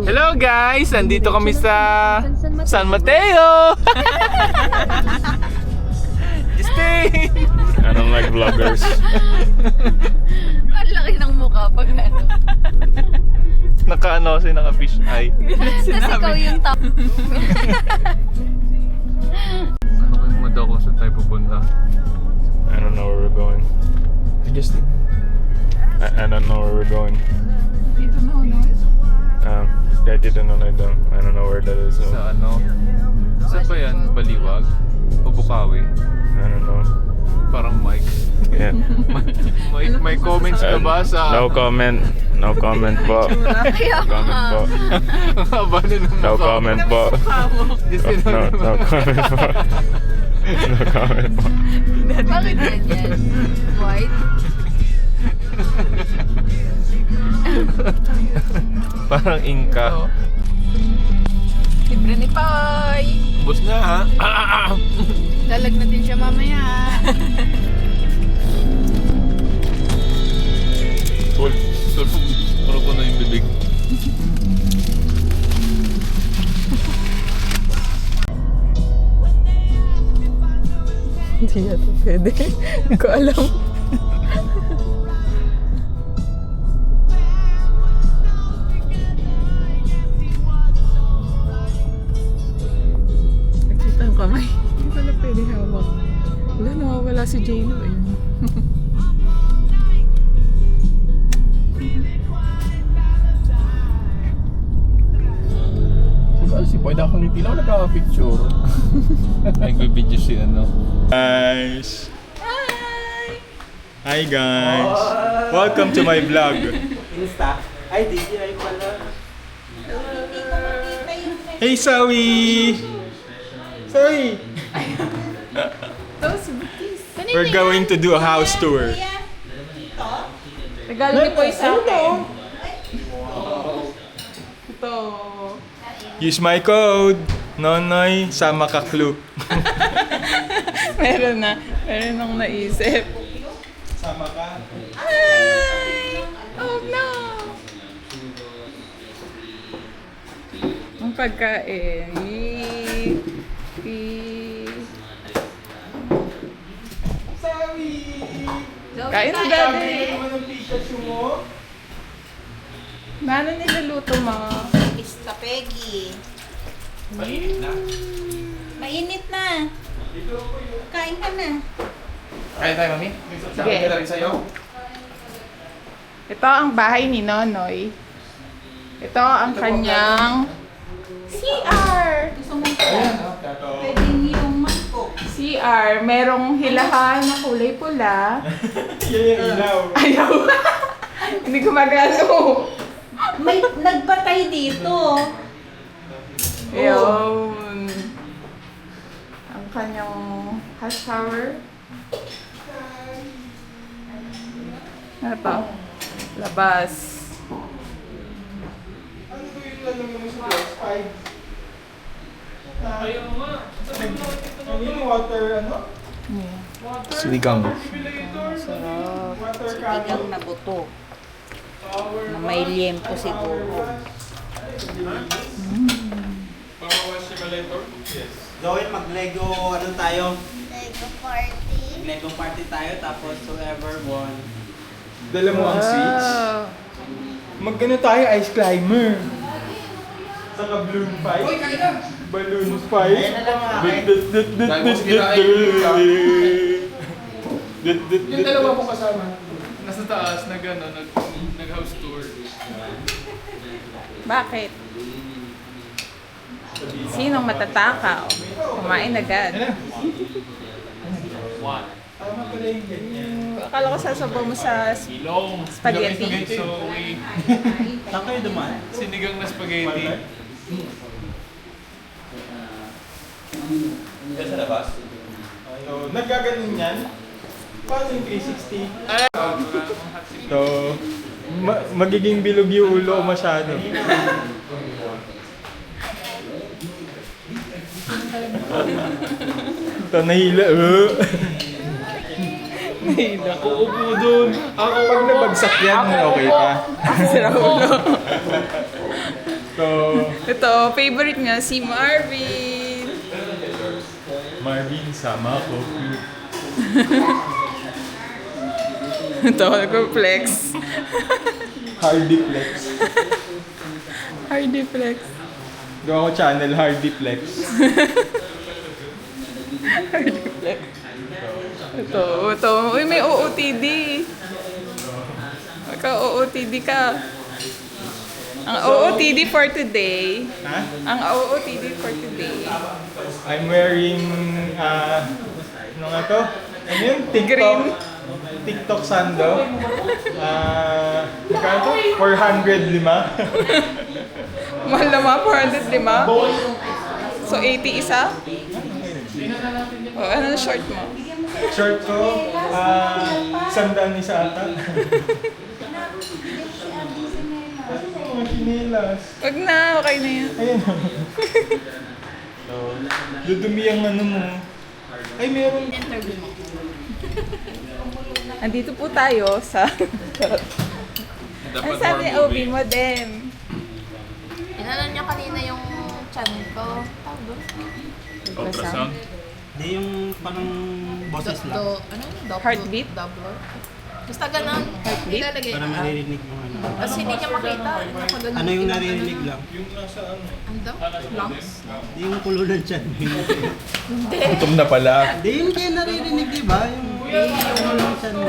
Hello guys! Andito kami sa San Mateo! Stay! Anong like vloggers? Ang laki ng mukha pag ano. Naka-ano kasi naka-fish eye. Tapos ikaw yung top. Ano kayo mo daw kung saan tayo pupunta? I don't know where we're going. I don't know where we're going. Dito na, no? Yeah, dito na lang. I don't know where that is. So. Sa ano? Saan ba yan? Baliwag? O Bukawi? I don't know. Parang Mike. Yeah. May comments ka ba sa... No comment. No comment po. Kaya Comment po. Ang haba na ng No mukha. comment po. No comment po. No comment po. Bakit ganyan? White? Parang Inka. Libre ni Pai. Bus na ha? Dalag na din siya mamaya. Cool. Puro ko na yung bibig. Hindi yata pwede. Hindi ko alam. Nakita ang kamay. Hindi pala pwede hawak. Wala, nawawala si J-Lo. Ayun. Si pwede akong hindi lang nagka-picture. Nagbibideo si ano. Guys. Hi guys. Welcome to my vlog. Insta? Ay, DJI pala. Hey Sawi. Sawi. We're going to do a house tour. Regalo ni Poy sa akin. Ito. Use my code. Nonoy sama ka clue. Meron na. Meron nang naisip. Sama ka. Ay! Oh no! Ang pagkain. Kain na daddy. Ano niluluto mo? Peggy. Mainit na. Mainit na. Kain ka na. Kaya tayo, mami? Sige. Kaya rin sa'yo? Ito ang bahay ni Nonoy. Ito ang kanyang CR. Gusto mo pwedeng yung mangkok. CR. Merong hilahan na kulay pula. Yan yung ilaw. Ayaw. Hindi gumagano. May nagbatay dito. Ayun. Ang kanyang hot shower. Ito. Labas. Siligang. Sinigang na buto. Na may liempo siguro. Gawin mag-Lego, ano tayo? Lego party. Lego party tayo, tapos whoever won. Dala mo ang switch. Magano tayo, ice climber. Saka balloon fight. Uy, kain na! Balloon fight. Ayun na lang mga akin. Yung dalawa kong kasama. Nasa taas, nag-house tour. Bakit? Sinong matatakaw? Kumain agad. Akala ko sasabaw mo sa spaghetti. So, we... Saan kayo duman? Sinigang na spaghetti. Diyan sa labas? So, nagkaganon yan. Paano yung 360? So, magiging bilog yung ulo masyado. Ito, nahila. Nahila. Uupo dun. Pag nabagsak yan, okay pa. Sira ulo. Ito, favorite niya, si Marvin. Marvin, sama ko. Ito, nagpo-flex. Hardy Flex. Hardy flex. Gawa ko channel, Hardy Flex. Ito. Uy, may OOTD. Magka-OOTD ka. Ang OOTD for today. Ha? Ang OOTD for today. I'm wearing, ano nga to? Ano yun? TikTok. Green. TikTok sando. Magkano to? 405. Mahal naman, 405. So, 80 isa? O, ano na short mo? Short ko, 100 isa ata. Mga kinilas. Wag na, okay na yan. Ayan o. Dudumi ang ano mo. Ay, meron. Andito po tayo sa... Ang sabi ni Obi mo din. Inalan niya kanina yung channel ko. Tawag doon? Ultrasound? Hindi yung parang boses lang. Ano yun? Heartbeat? Doubler? Basta ganun. Heartbeat? Ilalagay. Para maririnig yung ano. Kasi hindi niya makita. Nakaganon Ano yung naririnig lang? Ano daw? Lungs? Hindi yung kulo ng tiyan. Hindi. Gutom na pala. Hindi yung kayo naririnig, di ba? Yung kulo ng tiyan mo.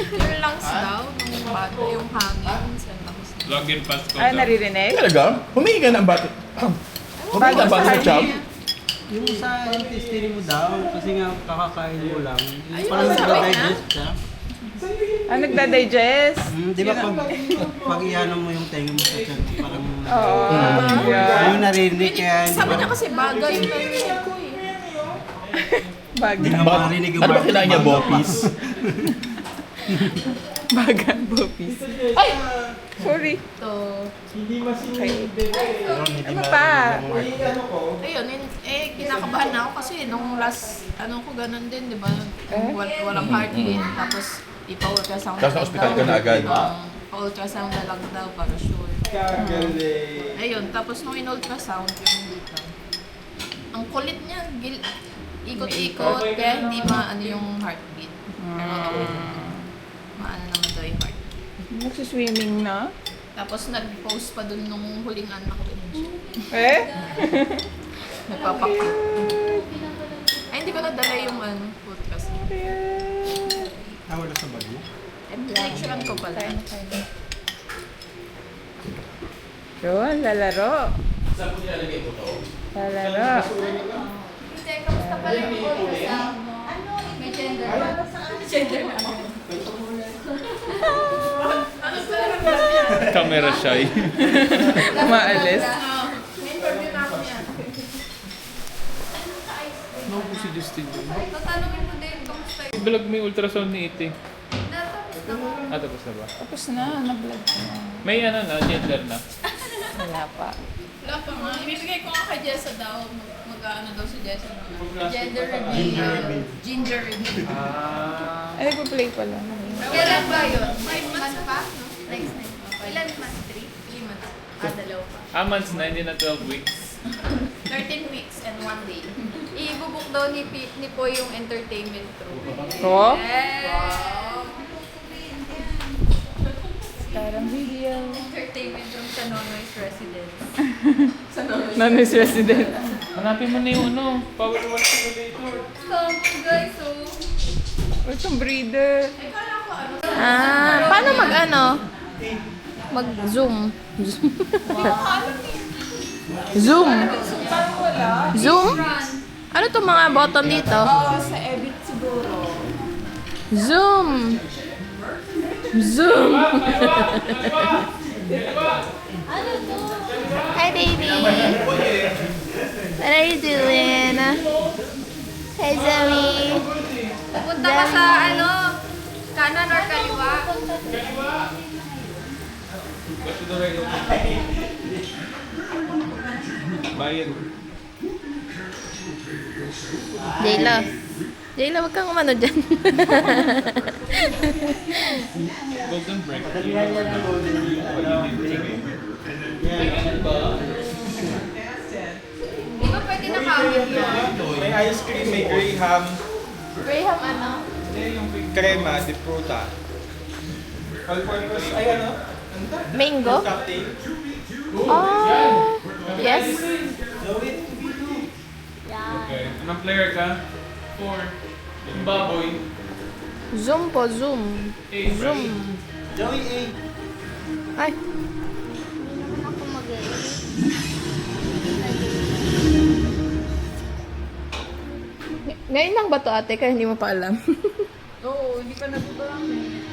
Yung lungs daw. Nung bato. Yung hangin. Sa lungs. Login pass ko. Ay, naririnig? Talaga? Humingi ka ng bato. Humingi ka ng bato sa chop? Yung sa intestine mo daw, kasi nga kakakain mo lang. Ayun, Parang sabi nagda-digest siya. Ah, nagda-digest? Di ba pag iano mo yung tenga mo sa tiyan, parang Oo. Yeah. yung naririnig kaya hindi Sabi ba? niya kasi bagay yung narinig ko eh. Hindi Bagay. nga marinig yung Ano ba kailangan niya, Bopis? Bagay, bopis. Ay! Sorry. Ito. Hindi masinide. Ano pa? Ayun, kinakabahan na ako kasi nung last, ko ganun din, di ba? Walang heartbeat, tapos ipa-ultrasound Tapos na-hospital ka na agad. Pa-ultrasound na lang daw para sure. Kagaling. Ayun, tapos nung in-ultrasound, yung dito. Ang kulit niya, ikot-ikot, kaya hindi maano yung heartbeat. Pero okay naman. Maano naman daw yung heartbeat. Nagsiswimming na? Tapos nag-post pa dun nung huling anak ko. Eh? Nagpapakit. Ay, hindi ko nadala yung food kasi. Wala sa bag mo? Lecturean ko pala. Yun, lalaro. Lalaro. Kamusta pala yung ultrasound mo? May gender ba? Gender na ako. Camera shy. Umaalis. May interview na ako yan. Ano po si Justin doon? Tatanungin mo din, kamusta yung Vlog mo yung ultrasound ni Ite. natapos na ko? Tapos na ba? Tapos na, nag-vlog na. May ano na, gender na. Wala pa. Wala pa nga. Ibibigay ko nga kay Jessa daw. Mag-ano daw si Jessa. Gender reveal. Ginger reveal. Ay, nagpa-play pa lang. Kailan ba yun? 5 months pa? No? Next night. Ilan months? 3 months. Dalawa pa. Months na, hindi na 12 weeks. 13 weeks and 1 day. Ibubuk daw ni Poy yung entertainment crew. Oh? Wow! Parang video. Entertainment room sa Nonoy's residence. Nonoy's resident. Hanapin mo na yung ano, power wash simulator. So, guys, so... What's yung breeder? Paano mag-ano? Mag-zoom. Zoom. Zoom? Ano to mga button dito? Sa Ebit siguro. Zoom. Zoom. Hi, baby. What are you doing? Hi, Zoe. Punta ka sa kanan or kaliwa? Bayad. Jayla. Jayla, wag kang umano dyan. Golden break. ice cream, may Graham, Graham ano? crema, de fruta. All-purpose, ay ano? Mango? Cocktail. Oh! Yes? Okay. Anong player ka? 4. Yung baboy. Zoom po, zoom. 8, Zoom. Joey A. Ay, ngayon lang ba to ate? Kaya hindi mo pa alam. Oo, hindi pa nagbabalang eh.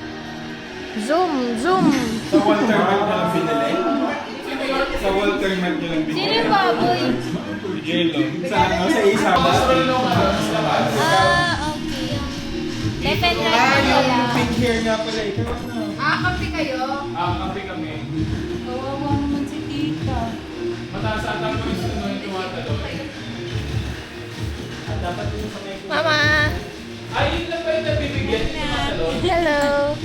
Zoom, zoom. Sa Walter Mart nyo lang binili? Sa Walter Mart nyo lang binili? Sino yung baboy? J-Lo. Sa ano? Sa Isabela? Okay. Depende Yung pink hair nga pala. Ikaw ano? kape kayo? Kape kami. Kawawa naman si tita. Mataas ata mo yung suno yung tumatalo. Mama! Ay, yun lang ba yung nabibigyan yung tumatalo? Hello!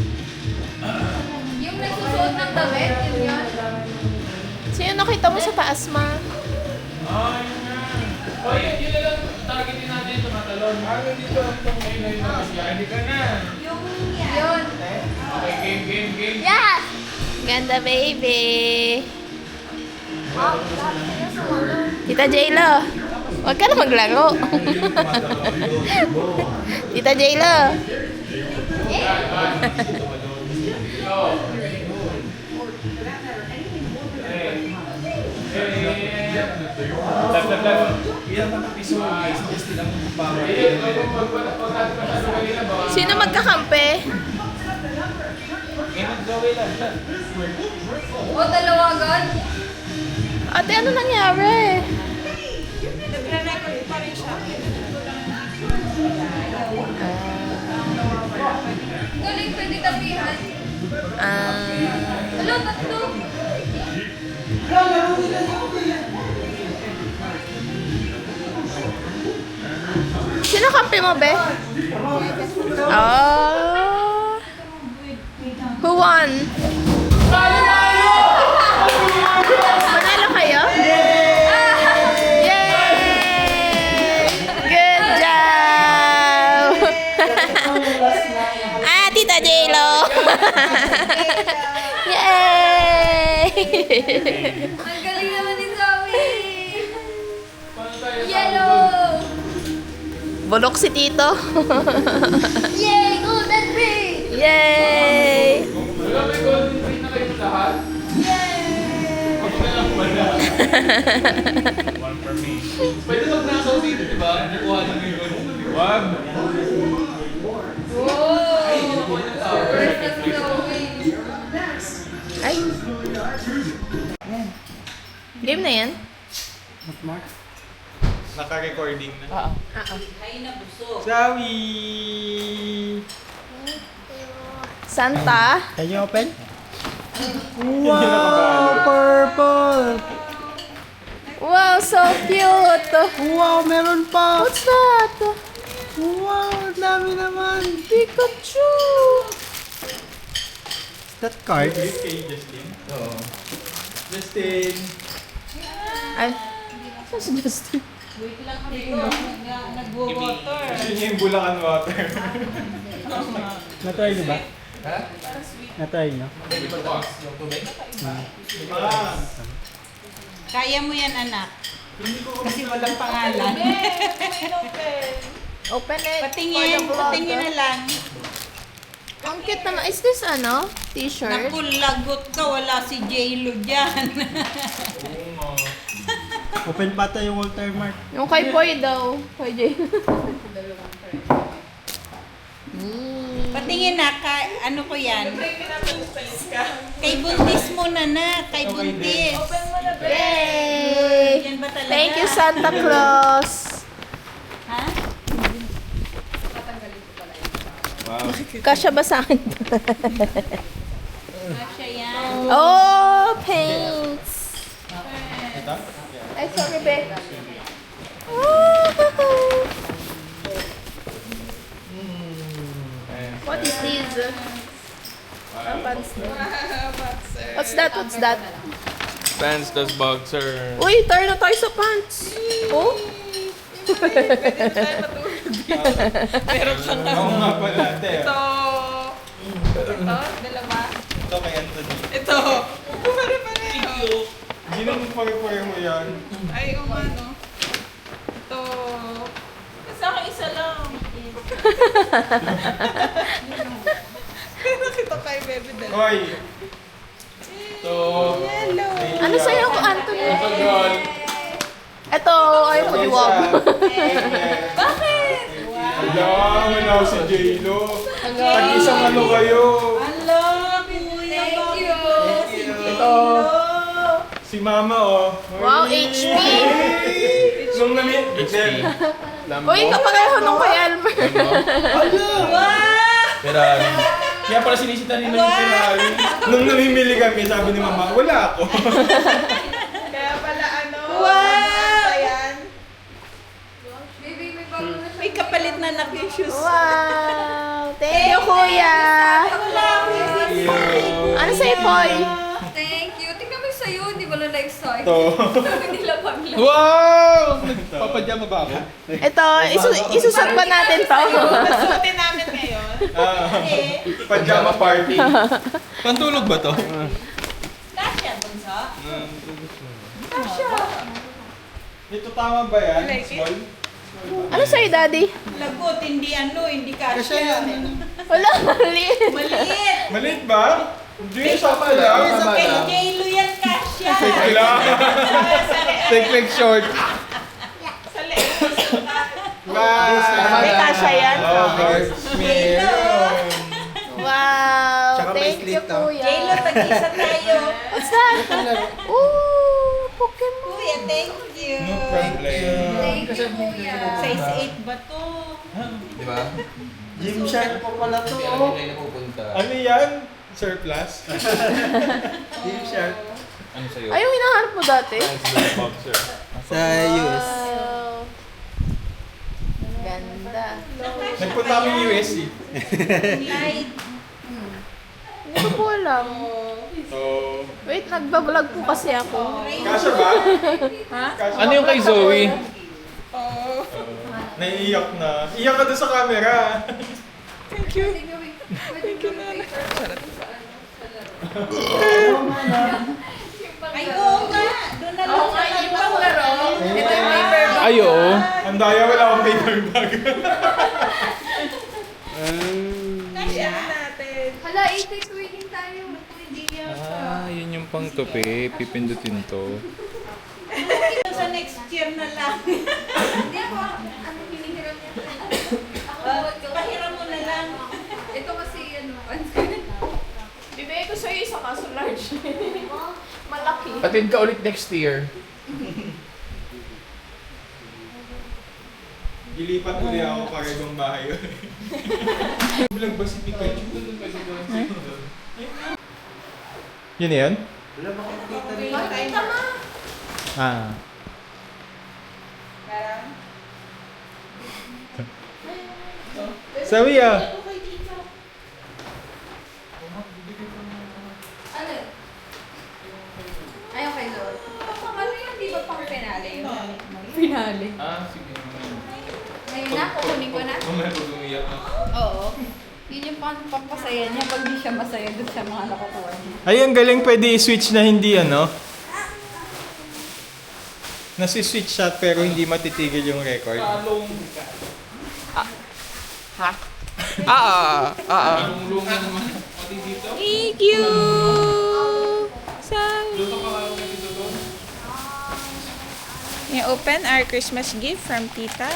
Yung nagsusuot ng damit, yun yun? Sino nakita mo sa taas, ma? Ah, yun nga. O, yun na lang. Targetin natin yung tumatalon. Dito ang itong ngayon na yung nabigyan. Hindi ka na. Yun! Okay, game. Yes! Ganda, baby! Tita J-Lo, huwag ka na maglaro. Tita J-Lo. Sino magkakampi? O, dalawa agad? Ate, ano nangyari? Nagre-record pa rin siya. Galing, pwede tapihan. Hello, tatlo. Sino kampi mo, be? Oh. Who won? Manalo kayo? Yay! Good job! Tita J-Lo! Yay! Ang galing naman ni Zoe! Yellow! Bulok si Tito. Yay! Golden ring! Yay! Wala, may golden ring na kayo lahat. Ako na lang pala. One for me. Pwede magnakaw dito, di ba? Nakuha lang yung golden ring. Wag. Ay, nakuha ng tower. Ay. Game na yan? Naka-recording na. Oo. Ay, nabusog. Sawi! Santa? Can you open? Wow! Purple! Wow, so cute! Wow, meron pa! What's that? Wow, dami naman! Pikachu! Is that card? Kay Justin? Oo. Justin! Ay, saan si Justin? Wait lang kami ko. Nag-water. Gusto niya yung Bulacan water. Na-try niyo ba? Ha? Na-try niyo? Kaya mo yan, anak. Kasi walang pangalan. Open it. Patingin na lang. Ang cute naman. Is this ano? T-shirt? Naku, lagot ka. Wala si J-Lo dyan. Open pa tayo yung Walter Mart. Yung kay Poy daw. Kay Jay. Patingin na. Ano ko yan? Kay Buntis mo na. Kay Buntis. Yay! Yan ba talaga? Thank you, Santa Claus. Ha? Wow. Kasya ba sa akin? Kasya yan. Oh, paints. Ito? Ay, sorry, Be. What is this? Pants. What's that? What's that? Pants, tas boxer. Uy, tayo na tayo sa pants. Oh? Pwede na tayo matulog. Meron ka nga. Oo nga pala, ate. Ito. Ito, dalawa. Ito kay Anthony. Ito. Pare-pareho. Hindi naman pare-pareho mo yan. Ay, umano. Ito. Sa akin isa lang. Nakita kay Bebe dalawa. Hoy! Ito. Hello. Ano sa'yo ko, Anthony? Girl. Ito, ay mo diwag. Bakit? Wala, wala si J-Lo. Tag-isang ano kayo. Hello, kuya. Thank you. Ito. Si Mama, oh. Wow, HP. Nung namin... Uy, kapareho nung kay Elmer. Ferrari. Kaya pala sinisita nila yung Ferrari. Nung namimili kami, sabi ni Mama, wala ako. Kaya pala ano? Wow! Ayan. May kapalit na anak yung shoes. Wow! Thank you, kuya! Ano sa'yo, Poy? Thank you. Tingnan mo sa'yo, hindi mo lang na-excite. Ito. Hindi lang pagla. Wow! Papadyama ba ako? Ito, isusot ba natin to? Suotin namin ngayon. Pajama party. Pantulog ba to? Kasya, bunso. Ito tama ba yan? Like it? Small? Ano sa'yo, Daddy? Lagot, hindi hindi kasya. Wala, maliit. Maliit. Maliit ba? Hindi, sakto lang. Kay J-Lo yan kasya. Wala. Take like short. Sa leeg. Bye. May kasha yan. Oh, Lord. Meron. Wow! Tsaka may Thank you, slit, ah. kuya. J-Lo, tag-isa tayo. What's that? Ooh, Pokemon. Kuya, thank you. No problem. Thank you, kuya. Size 8 ba to? Di ba? Gymshark po pala to. Kailan nila napupunta? Ano yan? Surplus? Gymshark. Ano sa'yo? Ay, yung hinahanap mo dati? Boxer. Sa US. Wow. Ganda. Nagpunta kami USC. Light. Hindi ko po alam. So, Wait, nagbablog po kasi ako. kasha ba? Ha? Kasha Ano yung kay Zoe? Oh. Naiiyak na. Iyak ka doon sa camera. Thank you. Thank you, Nana. Ay, oo nga. Doon na lang sa laro. Ito yung paper bag. Ay, oo. Ang daya, wala akong paper bag. Kasya natin. Hala, i-take away din tayo. Hindi yan. Yun yung pang tupi. Pipindutin to. Sa next year na lang. Hindi ako, ano hinihiram niya. Ako, Pahiram mo na lang. ito kasi, ano, Bibigay ko sa'yo isa kaso large. Malaki. Patid ka ulit next year. Ilipat ulit ako karebang bahay. Vlog ba si Pikachu? Yun yan? Makita mo. Ah. Sabi ah. ano? Ayaw kay Lord. Ano yun, di ba pang penale yun? Finale. Sige. Ngayon na, kukunin ko na. Mamaya pag umiyak na. Oo. Yun yung pampasaya niya. Pag di siya masaya, doon siya mga nakukuha niya. Ay, ang galing pwede i-switch na hindi ano. Nasi-switch shot pero hindi matitigil yung record. Lulungan naman. Pati dito. Thank you. Sorry. open our Christmas gift from Tita.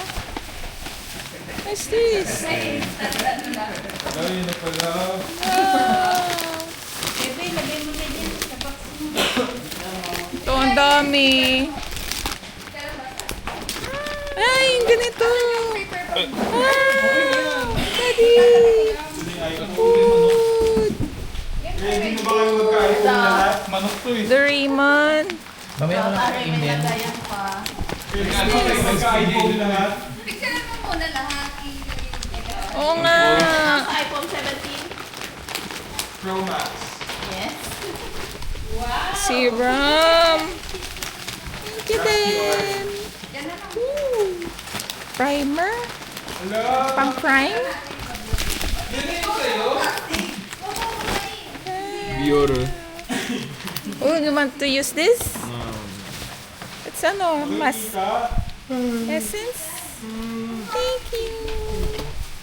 What's this? Ay, na pala. Wow. Bebe, lagay mo na yan sa box mo. Ito, ang dami. Ay, yung ganito. Wow! Daddy! Food! Hindi mo ba kayo magka-iPhone lahat? Manok to eh. Doraemon. Mamaya ko lang kainin. Hindi mo kayo magka-iPhone lahat? Picture mo muna lahat. Oo nga. iPhone 17. Pro Max. Yes. Serum. Thank you, Dan. Yan na lang. Ooh. primer. Hello? Pang prime. Yan na yung sa'yo? Biore. Oh, you want to use this? It's ano, mas essence. Thank you.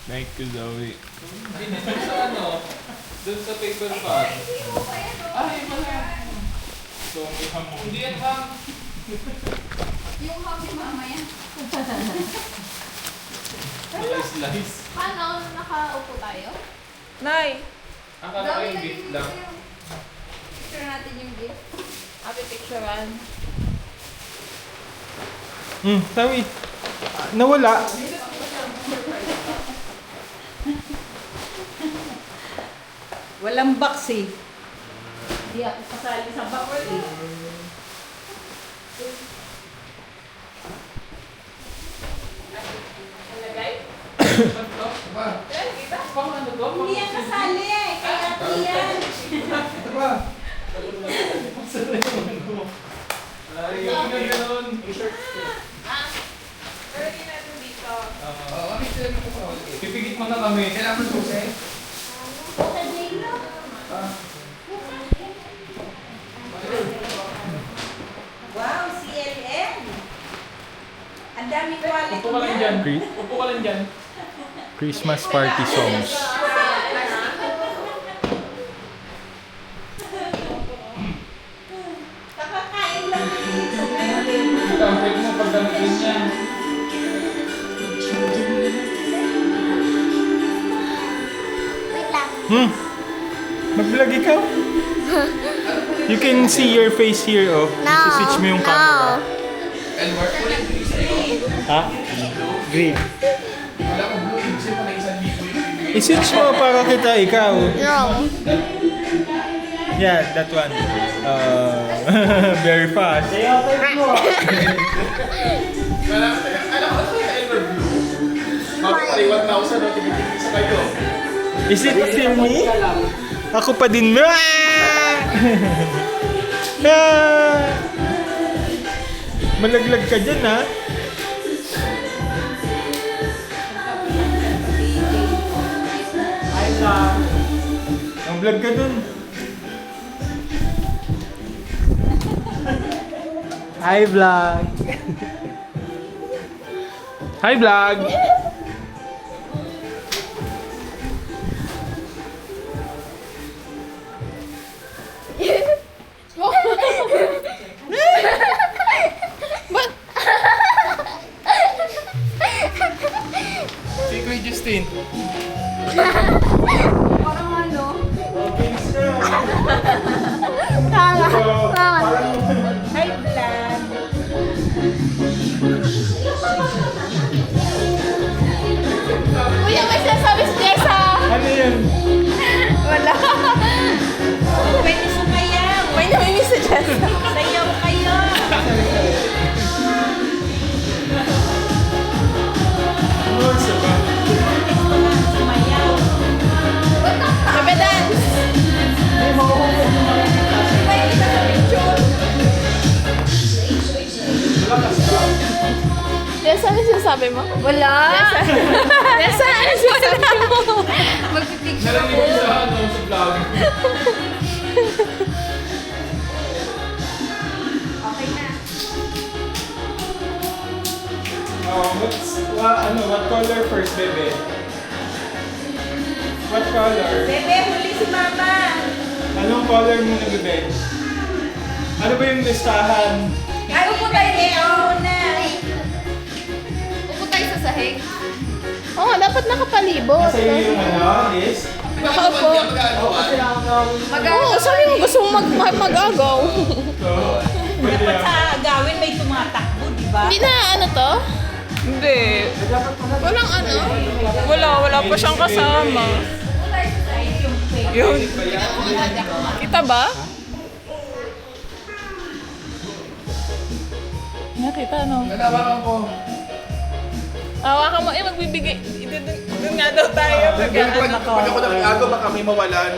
Thank you, Zoe. Sa ano? Doon sa paper bag. Ay, wala. So, may hamon. Hindi yan, ma'am. Yung hobby mamaya. Slice. Paano? Nakaupo tayo? Nay, Akala ko yung gift lang. Picture natin yung gift. happy picturean. Sabi. Nawala. Walang box eh. Hindi ako kasali sa box eh. Hindi yan kasali eh. Kaya yan. Ay, yung ganun. Pwede natin dito. Pipigit mo na kami. Kailangan mo susi. Wow, CLM. Ang dami quality Upo ka lang dyan. niyan. Upo ka lang dyan. Christmas party songs. Kakakain lang dito. Pagkampit mo pag gamitin yan. Mag-vlog ikaw? You can see your face here, oh. Switch mo yung camera. Ha? Green. I-switch mo para kita ikaw. No. Yeah, that one. Very fast. Is it still me? Ako pa din. Malaglag ka dyan, ha? Ang vlog ka dun. Hi, vlog. Hi, vlog. Si Kuya Justin. Parang ano? Hi, vlog. Kuya, may sinasabi si Jessa! Ano yun? Wala. Pwede sumayaw. May namimiss si Jessa. Sayaw kayo. Ano sa ba? Sumayaw. Sabi dance! May kita sa picture. Jessa, ano sinasabi mo? Wala. Jessa, ano sinasabi mo? Magpipicture Narinig ko sa ano, sa vlog. Okay na. What color first, bebe? What color? Bebe, huli si mama. Anong color muna, bebe? Ano ba yung listahan? Ay, upo tayo dito muna. Upo tayo sa sahig. Oo, dapat nakapalibot. Nasa iyo yung ano, is? Nakaupo. Oo, sabi mo gusto mo mag-agaw. So, pwede Dapat yan. sa gawin may tumatakbo, di ba? Hindi na ano to? Hindi. Walang ano? Wala pa siyang kasama. Yun. Kita ba? Nakita, no? Nanawakan ko. Hawakan mo, magbibigay. Doon nga daw tayo. Pag ako nag-agaw, baka may mawalan.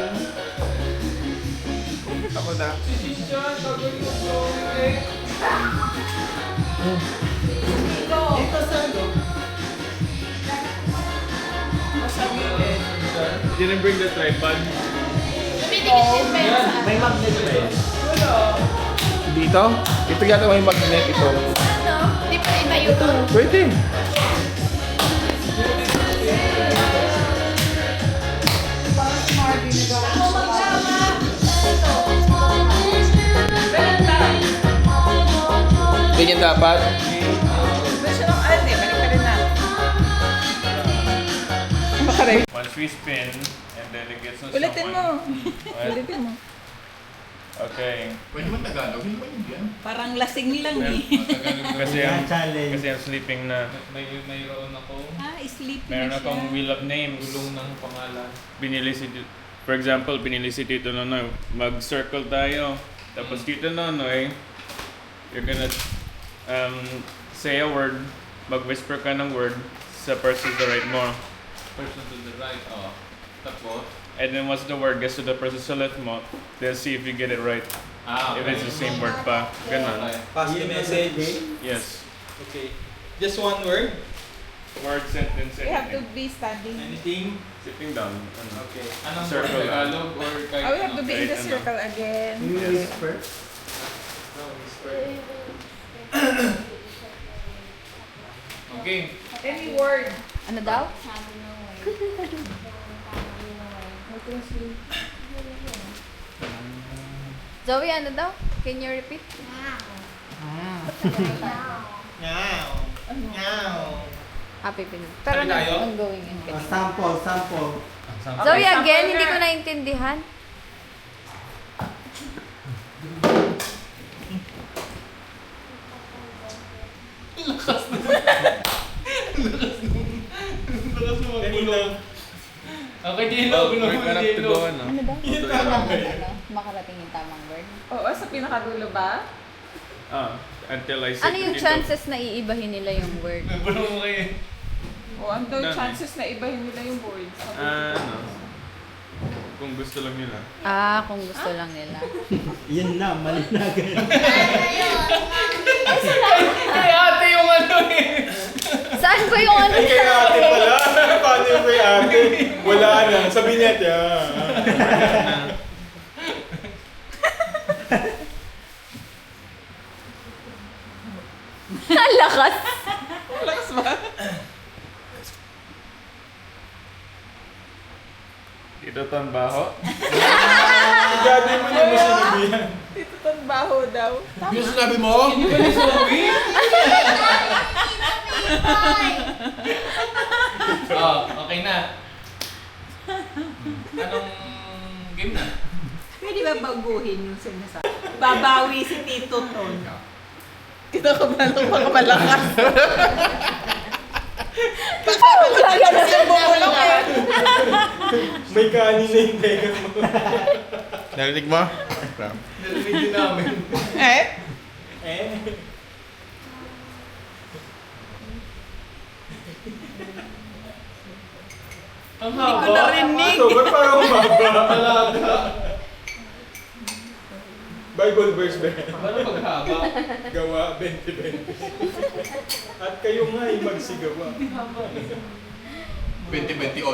Ako na. didn't bring the tripod. Tumitikit din ba yun sa May magnet ba yan? Dito? Ito yata may magnet ito. ano? Di pa iba yun? Pwede. Ganyan dapat. Version ng ate, balik ka rin na. Makaray. Once we spin, and then it gets on Ulitin mo. What? Ulitin mo. Okay. Pwede man Tagalog, hindi man Indian. Parang lasing lang eh. Challenge. Kasi I'm sleeping na. Mayroon ako. Sleepy Meron na siya. akong wheel of names. Gulong ng pangalan. Binili si, for example, binili si Tito Nonoy. Mag-circle tayo. Tapos Tito Nonoy, you're gonna say a word. Mag-whisper ka ng word sa person to the right mo. Person to the right. Oh. Tapos? And then once the word gets to the person sa left mo, they'll see if you get it right. If it's the same word pa. Ganon. Pass the message. Yes. Okay. Just one word? Word, sentence, We have to anything. be standing. Anything? Sitting down. Ano. Okay. Anong Circle. word? Tagalog or kahit Oh, we have to be in the Kahit ano. circle again. Whisper. No, whisper. Okay. Any word. Ano daw? Zoe, ano daw? Can you repeat? Meow. Meow. Happy Pinag. Pero Sabi tayo? ongoing yun. Sample, sample. Zoe, Okay, again, sample hindi na. ko naintindihan. Kanina. Okay, Dilo. We're gonna have to go, ano? Ano daw? Kailangan makarating yung tamang word. Oo, sa pinakadulo ba? Until I say Ano yung Tito. chances na iibahin nila yung word? Nagulong mo kayo. O, ano daw yung Dami. chances na ibahin nila yung words? Ano? Kung gusto lang nila. Ah, kung gusto lang nila. Yun na, mali na agad. Kay ate yung ano eh. Saan ba yung ano? Ay, kay ate pala. Paano yung kay ate? Wala na. Sabi niya, Ang lakas! Lakas ba? Tito Tanbaho? Gabi mo na mo sinabihan. Tito Tanbaho daw. Yung sinabi mo? Oh, okay na. Anong game na? Pwede ba baguhin yung sinasabi? Babawi si Tito Ton. Kita ko ba nung mga malakas? May kanin na yung tega mo. Narinig mo? Narinig din namin. Eh? Eh? Ang haba. Hindi ko narinig. Ito, ba't parang umaba? Talaga. Bible verse ba yan? Paano maghaba? Gawa 20-20. At kayo nga ay magsigawa. 2028.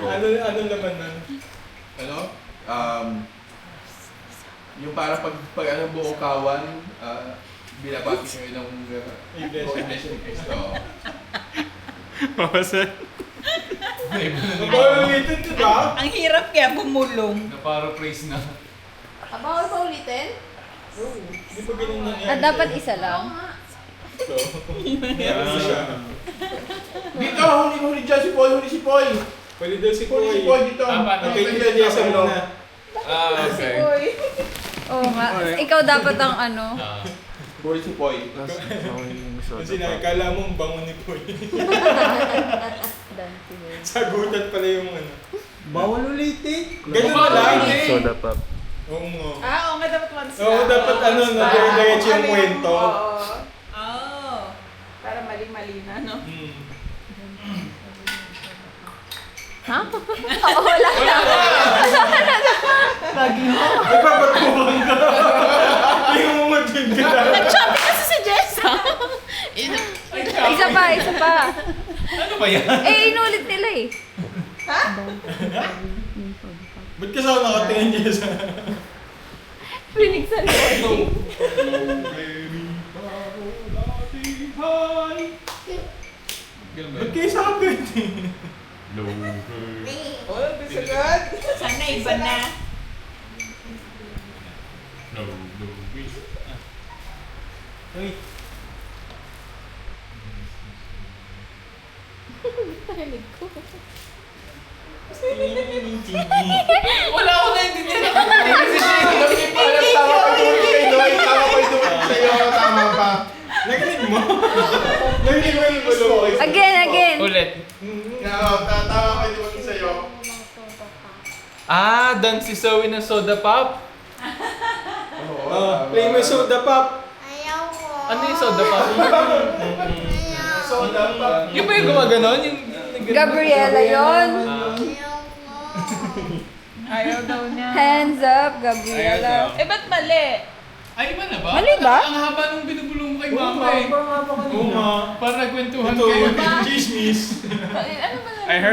Ano naman nun? Ano? Yung para pag ano buong kawan, binabati nyo ng Iglesia ni Cristo. What was it? Ang ulitin, diba? Ang hirap kaya bumulong. Na-paraphrase na. Bawal pa ulitin? Hindi pa ganun nangyari. Ah, dapat isa lang. So, meron na siya. Dito! Huli dyan si Paul! Huli si Paul! Pwede daw si Huli si Koy. Paul dito! Okay, dito niya sa muna. Okay. Uy. Oo nga. Ikaw dapat ang ano. Huli si Paul. Kasi nakakala mo ang bango ni Koy. Dante. Sagutan pala yung ano. Bawal ulitin. Ganun pala. Soda pop. Oo nga. Oo nga, dapat once Oo, dapat ano, nag-diretso yung kwento. Oo. Oh. Para mali-mali na, no? Ha? Oo, wala na. Nagpapatuhan ka. Hindi mo magiging ka. Nag-choppy kasi si Jessa. Isa pa, isa pa. Ano ba yan? Eh, inulit nila eh. Ba't ka sa nakatingin niya sa... Rinig sa loob. Ba't kayo sa akin? Sana iba na. Uy. Wala ako naintindihan. Kasi hindi pa alam tama pa yung kay Noy. Tama pa yung dumating sa'yo. Tama pa. Narinig mo? Narinig mo yung gulo? Again. Ulit. Tama pa yung dumating sa'yo. Ah, dan si Zoe ng soda pop? Play mo yung soda pop. Ano yung soda pop? Soda pa. Yung ba yung gumaganon? Yung Gabriela yon. Ayaw daw niya. Hands up, Gabriela. Eh, ba't mali? Ay, iba na ba? Mali ba? Ang haba nung binubulong mo kay mama eh. Oo nga. Para nagkwentuhan Ito, kayo. chismis. Ano ba I heard